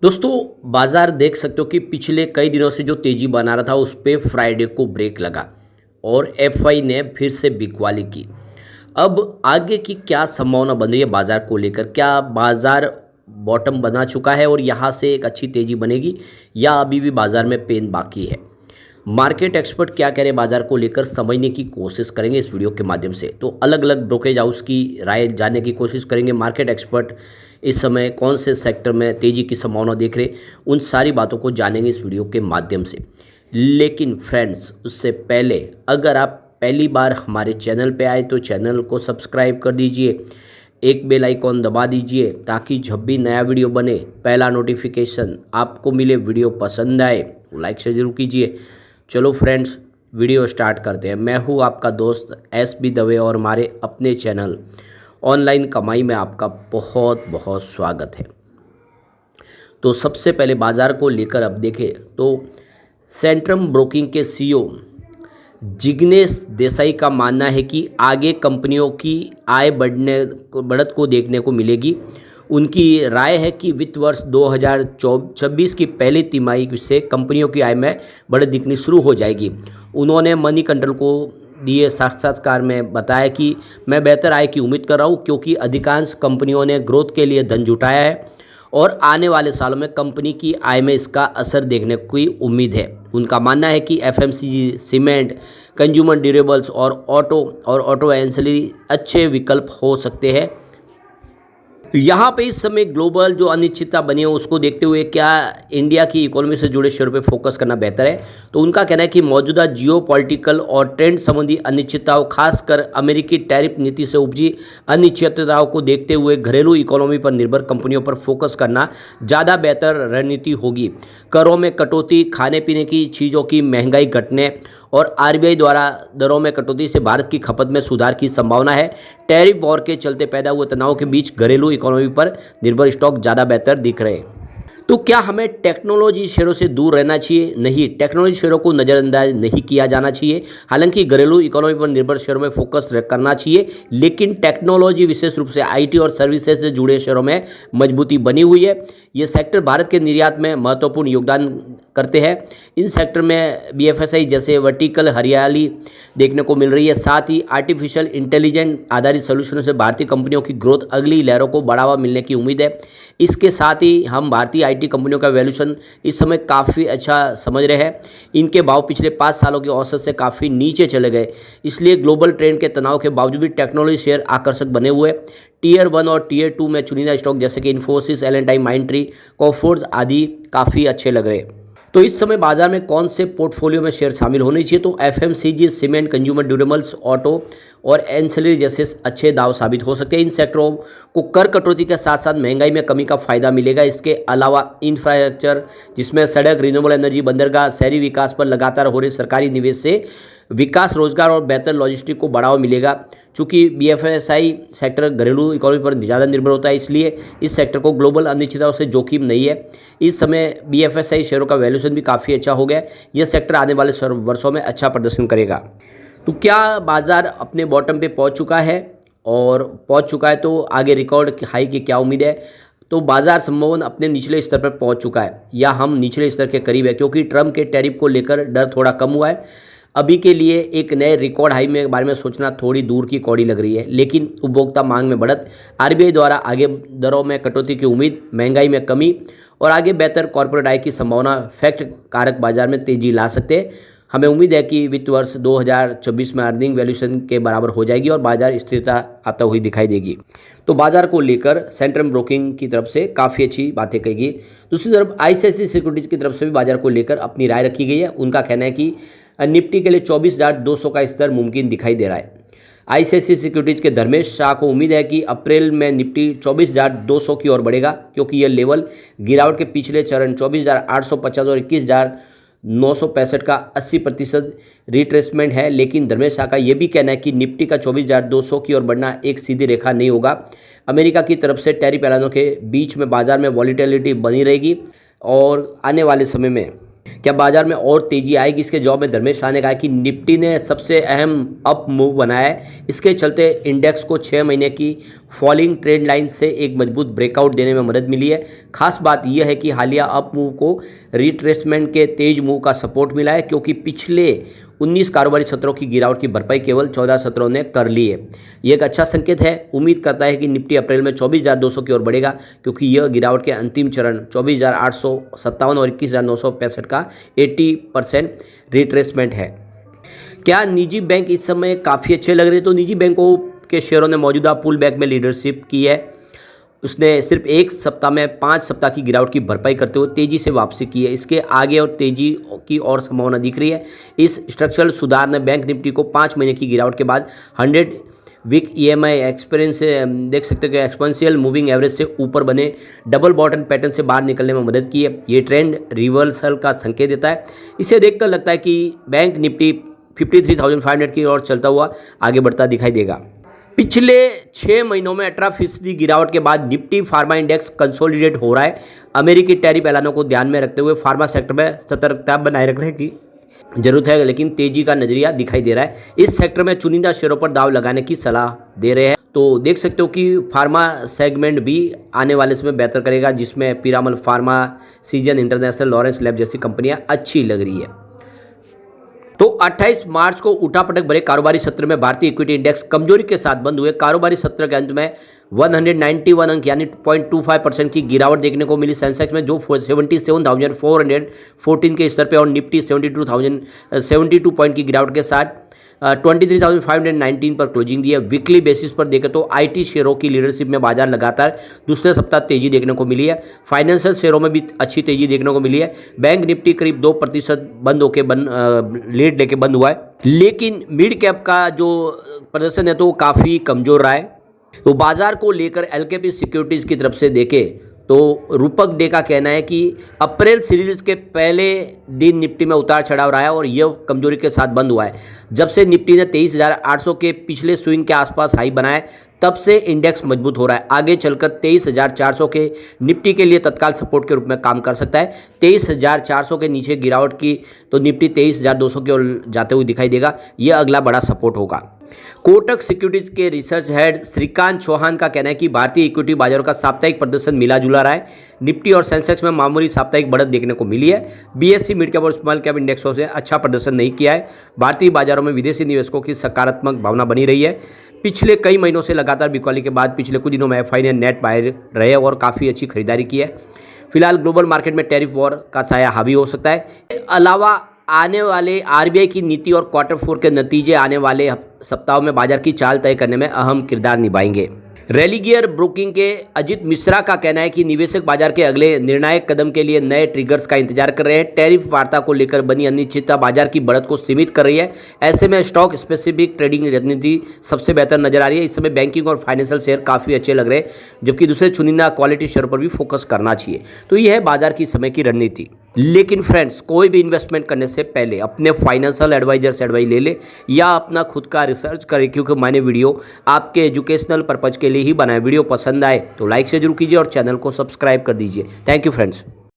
दोस्तों, बाजार देख सकते हो कि पिछले कई दिनों से जो तेजी बना रहा था उस पे फ्राइडे को ब्रेक लगा और एफआई ने फिर से बिकवाली की। अब आगे की क्या संभावना बन रही है बाजार को लेकर? क्या बाजार बॉटम बना चुका है और यहाँ से एक अच्छी तेजी बनेगी या अभी भी बाजार में पेन बाकी है? मार्केट एक्सपर्ट क्या कह रहे हैं बाजार को लेकर, समझने की कोशिश करेंगे इस वीडियो के माध्यम से। तो अलग अलग ब्रोकरेज हाउस की राय जानने की कोशिश करेंगे। मार्केट एक्सपर्ट इस समय कौन से सेक्टर में तेजी की संभावना देख रहे, उन सारी बातों को जानेंगे इस वीडियो के माध्यम से। लेकिन फ्रेंड्स, उससे पहले अगर आप पहली बार हमारे चैनल पे आए तो चैनल को सब्सक्राइब कर दीजिए, एक बेल आइकॉन दबा दीजिए ताकि जब भी नया वीडियो बने पहला नोटिफिकेशन आपको मिले। वीडियो पसंद आए तो लाइक से जरूर कीजिए। चलो फ्रेंड्स, वीडियो स्टार्ट करते हैं। मैं हूं आपका दोस्त एस.बी. दवे और हमारे अपने चैनल ऑनलाइन कमाई में आपका बहुत बहुत स्वागत है। तो सबसे पहले बाजार को लेकर अब देखें तो सेंट्रम ब्रोकिंग के सीईओ जिग्नेश देसाई का मानना है कि आगे कंपनियों की आय बढ़त को देखने को मिलेगी। उनकी राय है कि वित्त वर्ष 2026 की पहली तिमाही से कंपनियों की आय में बढ़त दिखनी शुरू हो जाएगी। उन्होंने मनी कंट्रोल को दिए साक्षात्कार में बताया कि मैं बेहतर आय की उम्मीद कर रहा हूं क्योंकि अधिकांश कंपनियों ने ग्रोथ के लिए धन जुटाया है और आने वाले सालों में कंपनी की आय में इसका असर देखने की उम्मीद है। उनका मानना है कि एफएमसीजी, सीमेंट, कंज्यूमर ड्यूरेबल्स और ऑटो एंसिलरी अच्छे विकल्प हो सकते हैं। यहाँ पे इस समय ग्लोबल जो अनिश्चितता बनी है उसको देखते हुए क्या इंडिया की इकोनॉमी से जुड़े शेयरों पे फोकस करना बेहतर है? तो उनका कहना है कि मौजूदा जियोपॉलिटिकल और ट्रेंड संबंधी अनिश्चितताओं, खासकर अमेरिकी टैरिफ नीति से उपजी अनिश्चितताओं को देखते हुए घरेलू इकोनॉमी पर निर्भर कंपनियों पर फोकस करना ज़्यादा बेहतर रणनीति होगी। करों में कटौती, खाने पीने की चीज़ों की महंगाई घटने और आरबीआई द्वारा दरों में कटौती से भारत की खपत में सुधार की संभावना है। टैरिफ वॉर के चलते पैदा हुए तनाव के बीच घरेलू इकोनॉमी पर निर्भर स्टॉक ज़्यादा बेहतर दिख रहे हैं। तो क्या हमें टेक्नोलॉजी शेयरों से दूर रहना चाहिए? नहीं, टेक्नोलॉजी शेयरों को नज़रअंदाज नहीं किया जाना चाहिए। हालांकि घरेलू इकोनॉमी पर निर्भर शेयरों में फोकस करना चाहिए, लेकिन टेक्नोलॉजी विशेष रूप से आईटी और सर्विसेज से जुड़े शेयरों में मजबूती बनी हुई है। ये सेक्टर भारत के निर्यात में महत्वपूर्ण योगदान करते हैं। इन सेक्टर में बीएफएसआई जैसे वर्टिकल हरियाली देखने को मिल रही है। साथ ही आर्टिफिशियल इंटेलिजेंस आधारित सोल्यूशनों से भारतीय कंपनियों की ग्रोथ अगली लहरों को बढ़ावा मिलने की उम्मीद है। इसके साथ ही हम भारतीय आईटी कंपनियों का वैल्यूएशन इस समय काफ़ी अच्छा समझ रहे हैं। इनके भाव पिछले 5 सालों की औसत से काफ़ी नीचे चले गए, इसलिए ग्लोबल ट्रेंड के तनाव के बावजूद भी टेक्नोलॉजी शेयर आकर्षक बने हुए। टियर 1 और टियर 2 में चुनिंदा स्टॉक जैसे कि इन्फोसिस, एल&टी, माइंडट्री, कोफोर्ज आदि काफ़ी अच्छे लग रहे हैं। तो इस समय बाजार में कौन से पोर्टफोलियो में शेयर शामिल होने चाहिए? तो FMCG, cement, consumer durables, auto और एंसिलरी जैसे अच्छे दाव साबित हो सकते हैं। इन सेक्टरों को कर कटौती के साथ साथ महंगाई में कमी का फायदा मिलेगा। इसके अलावा इंफ्रास्ट्रक्चर जिसमें सड़क, रिन्यूएबल एनर्जी, बंदरगाह, शहरी विकास पर लगातार हो रहे सरकारी निवेश से विकास, रोजगार और बेहतर लॉजिस्टिक को बढ़ावा मिलेगा। चूँकि बीएफएसआई सेक्टर घरेलू इकोनॉमी पर ज़्यादा निर्भर होता है, इसलिए इस सेक्टर को ग्लोबल अनिश्चितताओं से जोखिम नहीं है। इस समय बीएफएसआई शेयरों का वैल्यूएशन भी काफ़ी अच्छा हो गया है। यह सेक्टर आने वाले वर्षों में अच्छा प्रदर्शन करेगा। तो क्या बाजार अपने बॉटम पे पहुंच चुका है? और पहुंच चुका है तो आगे रिकॉर्ड हाई की क्या उम्मीद है? तो बाजार संभवन अपने निचले स्तर पर पहुंच चुका है या हम निचले स्तर के करीब है, क्योंकि ट्रम्प के टैरिफ को लेकर डर थोड़ा कम हुआ है। अभी के लिए एक नए रिकॉर्ड हाई में बारे में सोचना थोड़ी दूर की कौड़ी लग रही है, लेकिन उपभोक्ता मांग में बढ़त, आरबीआई द्वारा आगे दरों में कटौती की उम्मीद, महंगाई में कमी और आगे बेहतर कॉर्पोरेट आय की संभावना फैक्ट कारक बाजार में तेजी ला सकते हैं। हमें उम्मीद है कि वित्त वर्ष 2024 में अर्निंग वैल्यूएशन के बराबर हो जाएगी और बाजार स्थिरता आता हुई दिखाई देगी। तो बाजार को लेकर सेंट्रम ब्रोकिंग की तरफ से काफ़ी अच्छी बातें कही गई। दूसरी तरफ आईसीआईसीआई सिक्योरिटीज़ की तरफ से भी बाजार को लेकर अपनी राय रखी गई है। उनका कहना है कि निफ्टी के लिए 24,200 का स्तर मुमकिन दिखाई दे रहा है। आईसीआईसीआई सिक्योरिटीज़ के धर्मेश शाह को उम्मीद है कि अप्रैल में निफ्टी 24,200 की ओर बढ़ेगा, क्योंकि यह लेवल गिरावट के पिछले चरण 24,850 और 21,965 का 80% रिट्रेसमेंट है। लेकिन धर्मेश शाह का यह भी कहना है कि निफ्टी का 24,200 की ओर बढ़ना एक सीधी रेखा नहीं होगा। अमेरिका की तरफ से टैरिफ ऐलानों के बीच में बाजार में वॉलीटिलिटी बनी रहेगी और आने वाले समय में क्या बाजार में और तेजी आएगी? इसके जवाब में धर्मेश शाह ने कहा कि निफ्टी ने सबसे अहम अप मूव बनाया है। इसके चलते इंडेक्स को 6 महीने की फॉलिंग ट्रेंड लाइन से एक मजबूत ब्रेकआउट देने में मदद मिली है। खास बात यह है कि हालिया अप मूव को रिट्रेसमेंट के तेज मूव का सपोर्ट मिला है, क्योंकि पिछले 19 कारोबारी सत्रों की गिरावट की भरपाई केवल 14 सत्रों ने कर ली है। ये एक अच्छा संकेत है। उम्मीद करता है कि निफ्टी अप्रैल में 24,200 की ओर बढ़ेगा, क्योंकि यह गिरावट के अंतिम चरण 24,857 और 21,965 का 80% रिट्रेसमेंट है। क्या निजी बैंक इस समय काफ़ी अच्छे लग रहे हैं? तो निजी बैंकों के शेयरों ने मौजूदा पुल बैक में लीडरशिप की है। उसने सिर्फ एक सप्ताह में 5 सप्ताह की गिरावट की भरपाई करते हुए तेजी से वापसी की है। इसके आगे और तेजी की और संभावना दिख रही है। इस स्ट्रक्चरल सुधार ने बैंक निफ्टी को 5 महीने की गिरावट के बाद 100 वीक EMI एक्सपीरियंस से देख सकते हो कि एक्सपोनेंशियल मूविंग एवरेज से ऊपर बने डबल बॉटम पैटर्न से बाहर निकलने में मदद की है। ये ट्रेंड रिवर्सल का संकेत देता है। इसे देखकर लगता है कि बैंक निफ्टी 53,500 की ओर चलता हुआ आगे बढ़ता दिखाई देगा। पिछले 6 महीनों में 18% गिरावट के बाद निफ्टी फार्मा इंडेक्स कंसोलिडेट हो रहा है। अमेरिकी टैरिफ ऐलानों को ध्यान में रखते हुए फार्मा सेक्टर में सतर्कता बनाए रखने की जरूरत है, लेकिन तेजी का नजरिया दिखाई दे रहा है। इस सेक्टर में चुनिंदा शेयरों पर दाव लगाने की सलाह दे रहे हैं। तो देख सकते हो कि फार्मा सेगमेंट भी आने वाले समय बेहतर करेगा, जिसमें Piramal pharma, season international, Lawrence lab जैसी कंपनियां अच्छी लग रही है। तो 28 मार्च को उठापटक भरे कारोबारी सत्र में भारतीय इक्विटी इंडेक्स कमजोरी के साथ बंद हुए। कारोबारी सत्र के अंत में 191 अंक यानी 0.25% की गिरावट देखने को मिली। सेंसेक्स में जो 77,414 के स्तर पे और निफ्टी 72 पॉइंट की गिरावट के साथ 23,519 पर क्लोजिंग दी है। वीकली बेसिस पर देखें तो IT शेयरों की लीडरशिप में बाजार लगातार दूसरे सप्ताह तेजी देखने को मिली है। फाइनेंशियल शेयरों में भी अच्छी तेजी देखने को मिली है। बैंक निफ्टी करीब 2% बंद होकर लीड लेके बंद हुआ है, लेकिन मिड कैप का जो प्रदर्शन है तो काफ़ी कमजोर रहा है। तो बाजार को लेकर LKP सिक्योरिटीज की तरफ से देखें तो रूपक डे का कहना है कि अप्रैल सीरीज के पहले दिन निफ्टी में उतार चढ़ाव रहा है और यह कमजोरी के साथ बंद हुआ है। जब से निफ्टी ने 23,800 के पिछले स्विंग के आसपास हाई बनाया तब से इंडेक्स मजबूत हो रहा है। आगे चलकर 23,400 के निफ्टी के लिए तत्काल सपोर्ट के रूप में काम कर सकता है। 23,400 के नीचे गिरावट की तो निफ्टी 23,200 की ओर जाते हुए दिखाई देगा। यह अगला बड़ा सपोर्ट होगा। कोटक सिक्योरिटीज के रिसर्च हेड श्रीकांत चौहान का कहना है कि भारतीय इक्विटी बाजारों का साप्ताहिक प्रदर्शन मिला जुला रहा है। निफ्टी और सेंसेक्स में मामूली साप्ताहिक बढ़त देखने को मिली है। BSE मिड कैप और स्मॉल कैप इंडेक्सों से अच्छा प्रदर्शन नहीं किया है। भारतीय बाजारों में विदेशी निवेशकों की सकारात्मक भावना बनी रही है। पिछले कई महीनों से लगातार बिकवाली के बाद पिछले कुछ दिनों में FI ने नेट बायर रहे और काफ़ी अच्छी खरीदारी की है। फिलहाल ग्लोबल मार्केट में टैरिफ वॉर का साया हावी हो सकता है। अलावा आने वाले RBI की नीति और Q4 के नतीजे आने वाले सप्ताहों में बाजार की चाल तय करने में अहम किरदार निभाएंगे। रेलिगियर ब्रोकिंग के अजित मिश्रा का कहना है कि निवेशक बाजार के अगले निर्णायक कदम के लिए नए ट्रिगर्स का इंतजार कर रहे हैं। टैरिफ वार्ता को लेकर बनी अनिश्चितता बाजार की बढ़त को सीमित कर रही है। ऐसे में स्टॉक स्पेसिफिक ट्रेडिंग रणनीति सबसे बेहतर नजर आ रही है। इस समय बैंकिंग और फाइनेंशियल शेयर काफ़ी अच्छे लग रहे हैं, जबकि दूसरे चुनिंदा क्वालिटी शेयर पर भी फोकस करना चाहिए। तो यह है बाजार की समय की रणनीति। लेकिन फ्रेंड्स, कोई भी इन्वेस्टमेंट करने से पहले अपने फाइनेंशियल एडवाइजर से एडवाइस ले ले या अपना खुद का रिसर्च करें, क्योंकि मैंने वीडियो आपके एजुकेशनल पर्पज के लिए ही बनाया। वीडियो पसंद आए तो लाइक से जरूर कीजिए और चैनल को सब्सक्राइब कर दीजिए। Thank you friends.